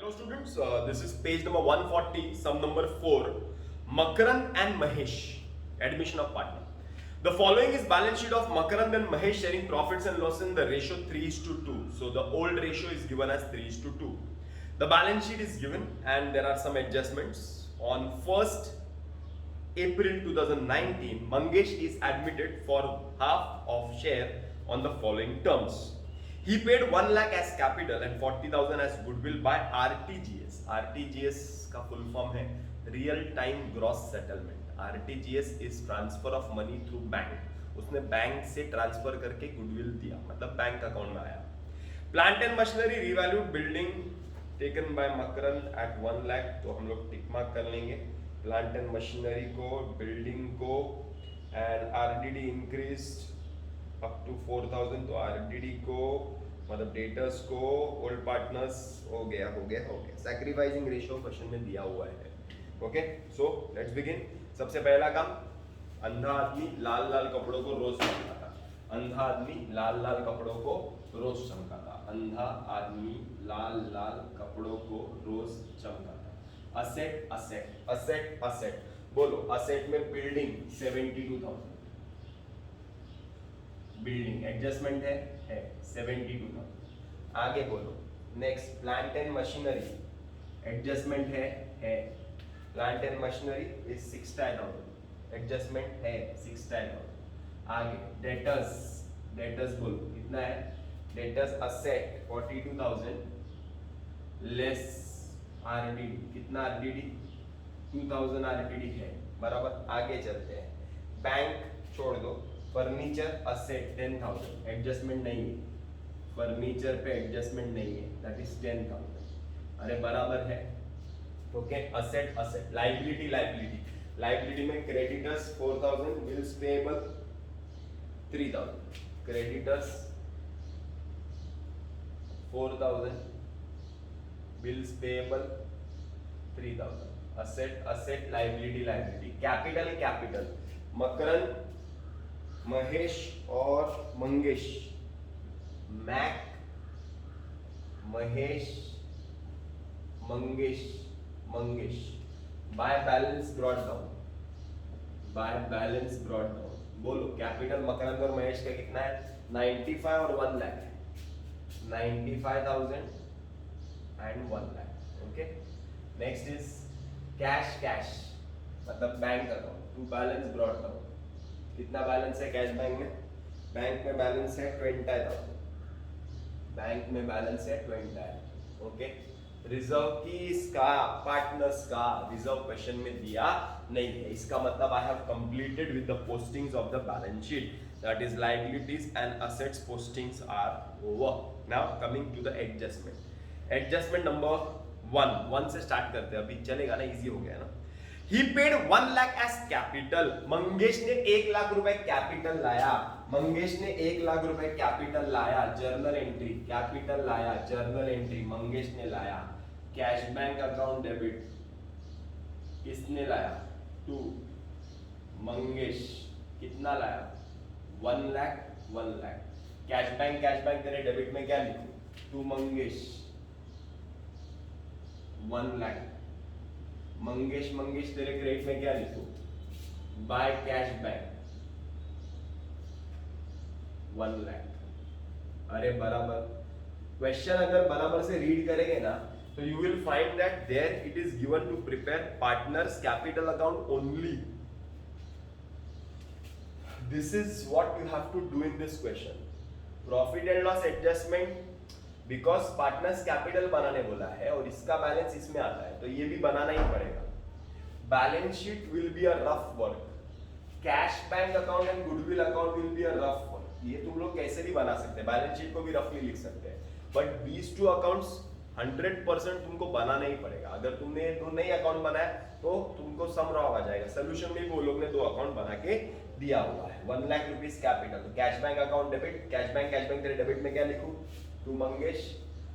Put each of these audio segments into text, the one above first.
Hello students, this is page number 140, sum number 4, Makarand and Mahesh, admission of partner. The following is balance sheet of Makarand and Mahesh sharing profits and losses in the ratio 3:2. So the old ratio is given as 3:2. The balance sheet is given and there are some adjustments. On 1st April 2019, Mangesh is admitted for half of share on the following terms. He paid 1 lakh as capital and 40,000 as goodwill by RTGS. RTGS का full form है Real Time Gross Settlement. RTGS is transfer of money through bank. उसने bank से transfer करके goodwill दिया, मतलब bank account में आया. Plant and machinery revalued building taken by Makarand at 1 lakh, तो हम लोग टिक मार्क कर लेंगे प्लांट एंड मशीनरी को, बिल्डिंग को. And RDD increased up to 4,000, तो आरडीडी को मतलब डेटर्स को, ओल्ड पार्टनर्स हो गया. सैक्रिफाइसिंग रेशियो क्वेश्चन में दिया हुआ है. Okay, so let's begin. सबसे पहला काम, अंधा आदमी लाल लाल कपड़ों को रोज चमकाता. अंधा आदमी लाल लाल कपड़ों को रोज चमकाता. अंधा आदमी लाल लाल कपड़ों को रोज चमकाता. असेट असेट असेट असेट, बोलो. असेट में बिल्डिंग 72,000, बिल्डिंग एडजस्टमेंट है 72,000. आगे बोलो. Next, plant and machinery adjustment है plant and machinery is 60,000, adjustment है 60,000. आगे डेटर्स, डेटर्स बोलो कितना है. Debtors asset 42,000 less RDD. कितना आरडीडी? 2,000 आरडीडी है, बराबर. आगे चलते हैं. बैंक छोड़ दो. फर्नीचर असेट 10,000, एडजस्टमेंट नहीं है. फर्नीचर पे एडजस्टमेंट नहीं है, दैट इज 10,000. अरे बराबर है. Okay, asset asset. Liability liability, liability में creditors 4,000, bills payable 3,000. Creditors 4,000, bills payable 3,000. Asset asset, liability liability. Capital capital, Makarand, Mahesh और Mangesh. Mak, Mahesh, Mangesh, Mangesh. By balance brought down, by balance brought down. बोलो कैपिटल मकरंद और महेश का कितना है? 95 और 1 लाख है. 95,000 and 1 lakh. Okay, next is cash. Cash मतलब bank account. To balance brought down. कितना बैलेंस है कैश बैंक में? बैंक में बैलेंस है 20,000. बैंक में बैलेंस है 20,000. ओके, रिजर्व किसका? पार्टनर्स का. रिजर्व क्वेश्चन में दिया नहीं है, इसका मतलब I have completed with the postings of the balance sheet, that is liabilities and assets postings are over. Now coming to the adjustment. Adjustment number 1 से स्टार्ट करते हैं, अभी चलेगा ना, इजी हो गया ना. He paid 1 lakh as capital. Mangesh ने 1 लाख रुपए कैपिटल लाया. मंगेश ने 1 लाख रुपए कैपिटल लाया. जर्नल एंट्री, कैपिटल लाया, जर्नल एंट्री मंगेश ने लाया. कैश बैंक अकाउंट डेबिट किसने लाया? 2. मंगेश. कितना लाया? 1 लाख 1 लाख. कैश बैंक तेरे डेबिट में क्या लिखूं? 2 मंगेश 1 लाख. मंगेश मंगेश तेरे क्रेडिट में क्या लिखूं? By cash bank 1 lakh. अरे बराबर. क्वेश्चन अगर बराबर से रीड करेंगे ना, तो you will find that there it is given to prepare partners capital account only. This is what you have to do in this question. Profit and loss adjustment, because partners capital बनाने बोला है और इसका balance इसमें आता है, तो ये भी बनाना ही पड़ेगा. Balance sheet will be a rough work. Cash bank account and goodwill account will be a rough work. ये तुम लोग कैसे भी बना सकते हैं, बैलेंस शीट को भी रफली लिख सकते हैं, बट दीज 2 अकाउंट्स 100% तुमको बनाना ही पड़ेगा. अगर तुमने 2 नई अकाउंट बनाया तो तुमको सम रॉन्ग आ जाएगा. सोल्यूशन में भी वो लोग ने 2 अकाउंट बना के दिया हुआ है. 1 लाख रुपीज कैपिटल, तो cash bank account debit. Cash bank तेरे डेबिट में क्या लिखूं? टू मंगेश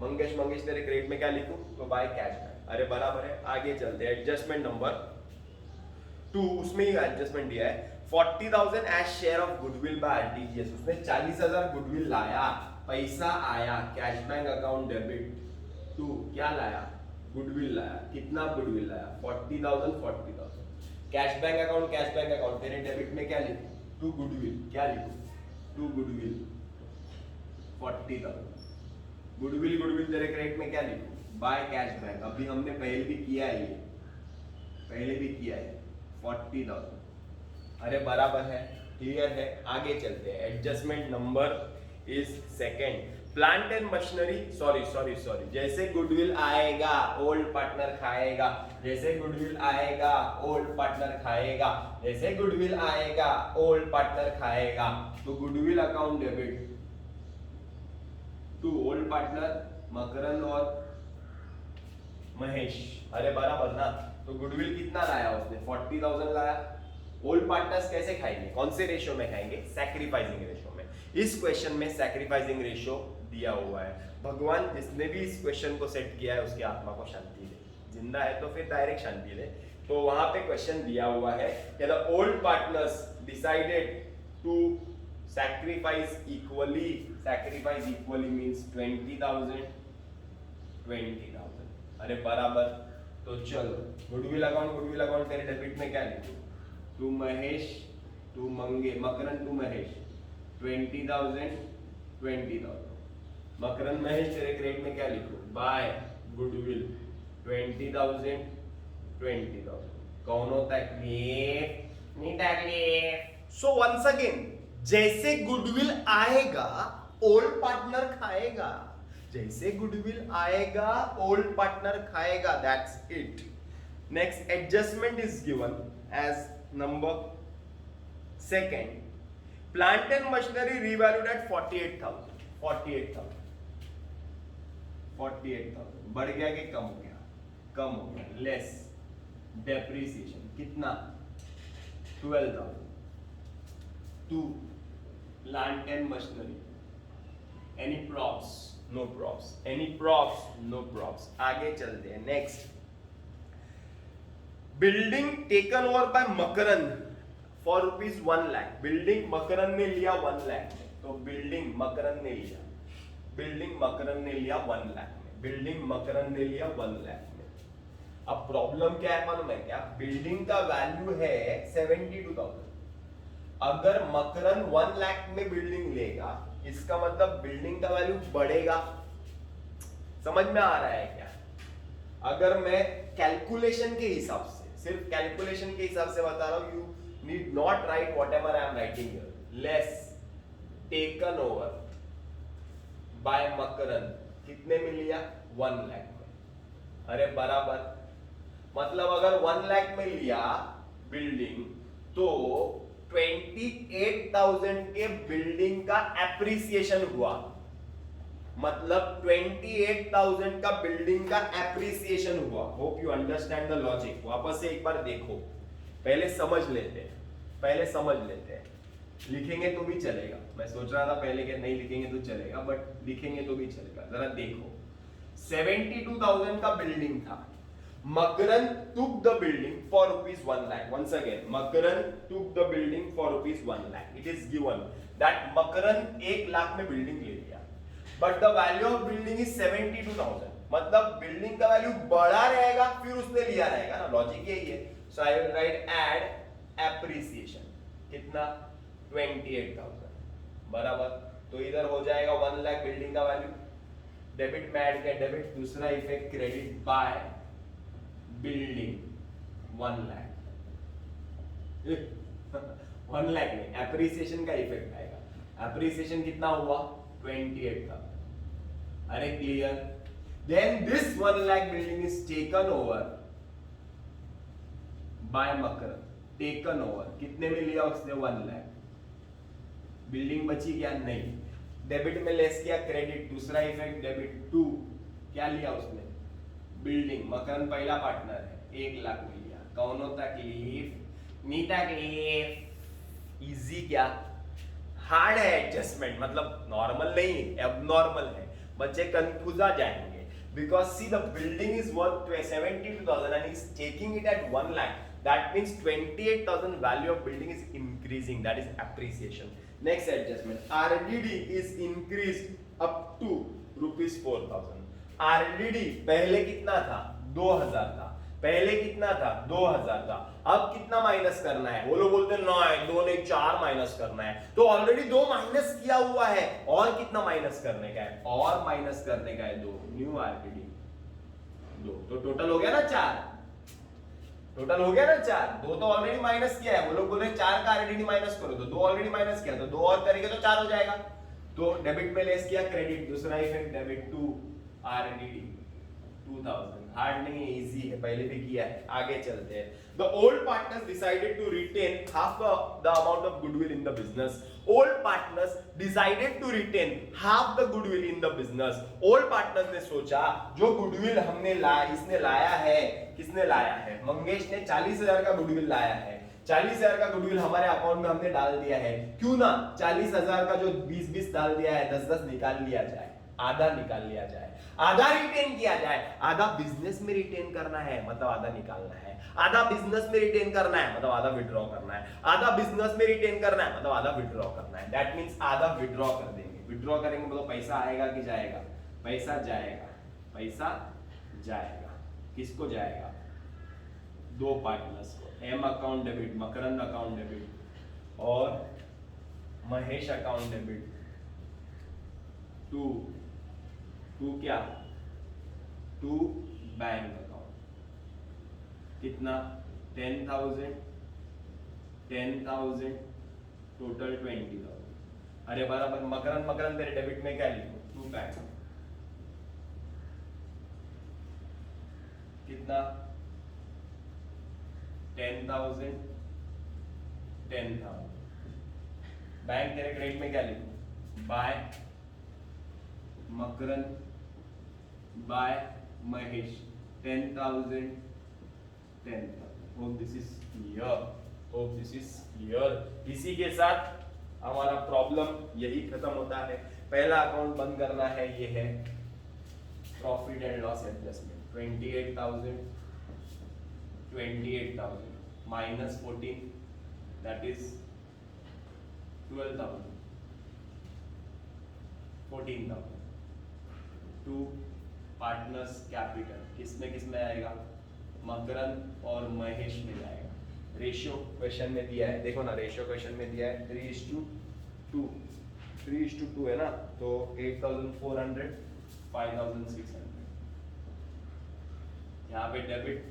मंगेश तेरे क्रेडिट में क्या लिखूं? तो बाय कैश बैंक. अरे बराबर है. आगे चलते हैं. एडजस्टमेंट नंबर 2, उसमें ही एडजस्टमेंट दिया है. 40,000 as share of goodwill by RTGS. उसने 40,000 गुडविल लाया, पैसा आया. Cash bank account debit. 2 क्या लाया? गुडविल लाया, कितना गुडविल लाया 40,000 40,000। कैश बैंक अकाउंट, तेरे डेबिट में क्या लिखूं, टू गुडविल, क्या लिखूं, टू गुडविल 40,000। गुडविल तेरे क्रेडिट में क्या लिखूं, बाय कैश बैंक। अभी हमने पहले भी किया है, 40,000। अरे बराबर है, क्लियर है, आगे चलते हैं। Adjustment number is second. Plant and machinery, sorry, जैसे गुडविल आएगा ओल्ड पार्टनर खाएगा, जैसे गुडविल आएगा ओल्ड पार्टनर खाएगा, जैसे गुडविल आएगा ओल्ड पार्टनर खाएगा। तो goodwill account debit to old partner Makarand और महेश। अरे बराबर ना। तो गुडविल कितना लाया उसने, 40,000 लाया। ओल्ड पार्टनर्स कैसे खाएंगे, कौन से रेशियो में खाएंगे, सैक्रिफाइसिंग रेशियो में। इस क्वेश्चन में सैक्रिफाइसिंग रेशियो दिया हुआ है। भगवान जिसने भी इस क्वेश्चन को सेट किया है उसकी आत्मा को शांति दे, जिंदा है तो फिर डायरेक्ट शांति दे। तो वहां पे क्वेश्चन दिया हुआ है कि the old partners decided to sacrifice equally means 20,000। अरे बराबर। तो चलो गुडविल अकाउंट तेरे डेबिट में क्या लिखूं, to Mahesh, to Makarand to Mahesh 20,000। Makarand Mahesh तेरे क्रेडिट में क्या लिखूं, बाय गुडविल 20,000। कौन होता है क्लियर, नहीं तकलीफ। सो वंस अगेन, जैसे गुडविल आएगा ओल्ड पार्टनर खाएगा, जैसे गुडविल आएगा ओल्ड पार्टनर खाएगा, that's it. Next adjustment is given as number second. Plant and machinery revalued at 48,000। बढ़ गया कि कम हो गया, कम हो गया, लेस। डेप्रिसिएशन कितना, 12,000 to plant and machinery. Any props, no props. आगे चलते हैं। Next, building taken over by Makarand for ₹1 lakh. Building Makarand ने लिया 1 लाख में, तो बिल्डिंग मकरंद ने लिया 1 लाख में। अब प्रॉब्लम क्या है मालूम है क्या, बिल्डिंग का वैल्यू है 72,000। अगर मकरंद 1 लाख में बिल्डिंग लेगा, इसका मतलब बिल्डिंग का वैल्यू बढ़ेगा। समझ में आ रहा है क्या? अगर मैं कैलकुलेशन के हिसाब से, सिर्फ कैलकुलेशन के हिसाब से बता रहा हूं, you need not write whatever I am writing here. Less taken over by Makarand कितने में लिया, 1 लाख में। अरे बराबर, मतलब अगर 1 लाख में लिया बिल्डिंग तो 28,000 के बिल्डिंग का एप्रिसिएशन हुआ। मतलब 28,000 का बिल्डिंग का एप्रिसिएशन हुआ। Hope you understand the logic. वापस से एक बार देखो, पहले समझ लेते हैं। लिखेंगे तो भी चलेगा। मैं सोच रहा था पहले कि नहीं लिखेंगे तो चलेगा, बट लिखेंगे तो भी चलेगा। जरा देखो, 72,000 का बिल्डिंग था। मकरंद took the building for ₹1 lakh. Once again, Makaran took the building for ₹1 lakh. It is given that Makaran 1 lakh में बिल्डिंग ले लिया, but the value of building is 72,000. मतलब बिल्डिंग का वैल्यू बढ़ा रहेगा, फिर उसने लिया रहेगा ना, लॉजिक यही है। So I will write add appreciation. कितना, 28,000 बराबर। तो इधर हो जाएगा 1 लाख बिल्डिंग का वैल्यू, डेबिट में ऐड किया डेबिट, दूसरा effect credit by building 1 lakh. 1 lakh में एप्रिसिएशन का इफेक्ट आएगा। एप्रिसिएशन कितना हुआ, 28,000। अरे clear. Then this 1 lakh building is taken over by Makarand. Taken over कितने में लिया उसने, 1 लाख। बिल्डिंग बची क्या, नहीं। डेबिट में लेस किया क्रेडिट, दूसरा इफेक्ट डेबिट 2, क्या लिया उसने, बिल्डिंग। मकरंद पहला पार्टनर है, 1 लाख में लिया। कौन होता तकलीफ, नी तकलीफ। इजी क्या, हार्ड है एडजस्टमेंट, मतलब नॉर्मल नहीं, एबनॉर्मल है। बच्चे कंफ्यूज आ जाएंगे, because see the building is worth 72,000 and is taking it at 1 lakh. That means 28,000 value of building is increasing. That is appreciation. Next adjustment. RDD is increased up to ₹4,000. RDD पहले कितना था, 2000 था, पहले कितना था 2000 था, अब कितना माइनस करना है, वो लोग बोलते हैं नहीं 2 नहीं 4 माइनस करना है, तो ऑलरेडी 2 माइनस किया हुआ है, और कितना माइनस करने का है, और माइनस करने का है 2, न्यू आरपीडी 2, तो टोटल हो गया ना 4, टोटल हो गया ना 4, 2 तो ऑलरेडी माइनस किया है, वो लोग बोल रहे हैं 4 का आरडीडी माइनस करो, तो 2 ऑलरेडी माइनस किया, तो 2 और करेंगे तो 4 हो जाएगा, तो डेबिट में लेस किया क्रेडिट, दूसरा effect debit to RDD 2000, hard नहीं है, इजी है, पहले भी किया है, आगे चलते हैं। The old partners decided to retain half the amount of goodwill in the business. Old partners decided to retain half the goodwill in the business. Old partners ने सोचा जो गुडविल हमने इसने लाया है, किसने लाया है, मंगेश ने 40,000 का गुडविल लाया है, 40,000 का गुडविल हमारे अकाउंट में हमने डाल दिया है, क्यों ना 40,000 का जो 20-20 डाल दिया है 10-10 निकाल लिया जाए, आधा निकाल लिया जाए, आधा रिटेन किया जाए, आधा बिजनेस में रिटेन करना है मतलब आधा निकालना है, आधा बिजनेस में रिटेन करना है मतलब आधा विड्रॉ करना है, आधा बिजनेस में रिटेन करना है मतलब आधा विड्रॉ करना है, दैट मींस आधा विड्रॉ कर देंगे, विड्रॉ करेंगे मतलब पैसा आएगा कि जाएगा, पैसा जाएगा, पैसा जाएगा, किसको जाएगा, 2 पार्टनर्स को, एम अकाउंट डेबिट, मकरंद अकाउंट डेबिट और महेश अकाउंट डेबिट टू क्या, टू बैंक अकाउंट, कितना 10,000 टोटल 20,000, अरे बराबर, मकरंद तेरे डेबिट में क्या लिखो, टू बैंक, कितना 10,000 बैंक तेरे क्रेडिट में क्या लिखो, by Makarand by Mahesh 10,000 hope this is clear, इसी के साथ हमारा प्रॉब्लम यही खत्म होता है। पहला अकाउंट बंद करना है, ये है profit and loss adjustment, 28,000 minus 14 that is 12,000, 14,000 to partners capital, किसमें आएगा, मकरंद और महेश में जाएगा। रेशियो क्वेश्चन में दिया है, देखो ना, रेशियो क्वेश्चन में दिया है 3:2 है ना, तो 8,400 5,600, यहाँ पे डेबिट,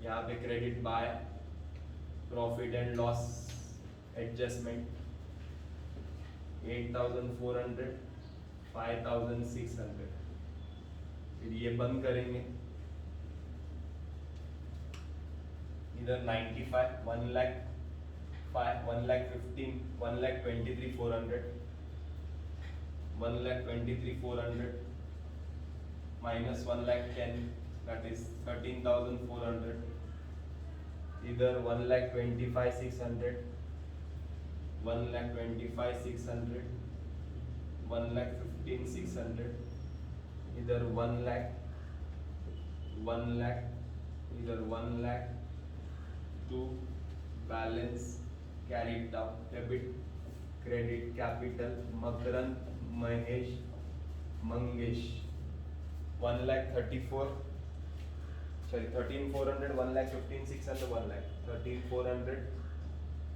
यहाँ पे credit by profit and loss adjustment 8,400 5,600, फिर ये बंद करेंगे, इधर 95 1,05 1,15 1,23,400 1,23,400 minus 1,10 that is 13,400, इधर 1,25,600 1,25,600 1,15,600, इधर 1 lakh इधर 1 lakh to balance carried down debit credit capital Makarand Mahesh Mangesh 1,34,000 sorry 13,400 1,15,600 1 lakh 13,400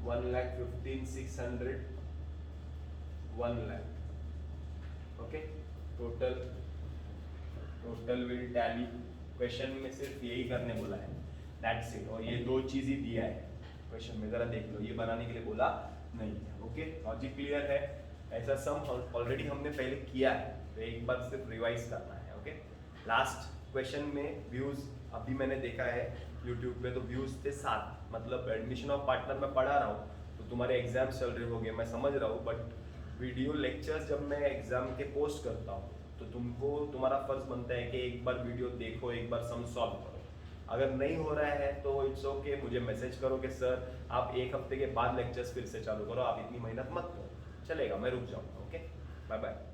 1,15,600 1 lakh, okay, total will tally, question में सिर्फ यही करने बोला है, दैट्स इट, और ये 2 चीज ही दिया है क्वेश्चन में, जरा देख लो, ये बनाने के लिए बोला नहीं है, ओके, लॉजिक क्लियर है, ऐसा सम ऑलरेडी हमने पहले किया है, तो एक बार सिर्फ रिवाइज करना है, ओके। लास्ट क्वेश्चन में व्यूज अभी मैंने देखा है यूट्यूब पे, तो व्यूज थे 7, मतलब एडमिशन ऑफ पार्टनर में पढ़ा रहा हूँ, तो तुम्हारे एग्जाम चल रहे होंगे, मैं समझ रहा हूँ, बट वीडियो लेक्चर्स जब मैं एग्जाम के पोस्ट करता हूँ तो तुम्हारा फर्ज बनता है कि एक बार वीडियो देखो, एक बार सम सॉल्व करो, अगर नहीं हो रहा है तो इट्स ओके, मुझे मैसेज करो कि सर आप 1 हफ्ते के बाद लेक्चर्स फिर से चालू करो, आप इतनी मेहनत मत करो, चलेगा, मैं रुक जाऊंगा, ओके, बाय बाय।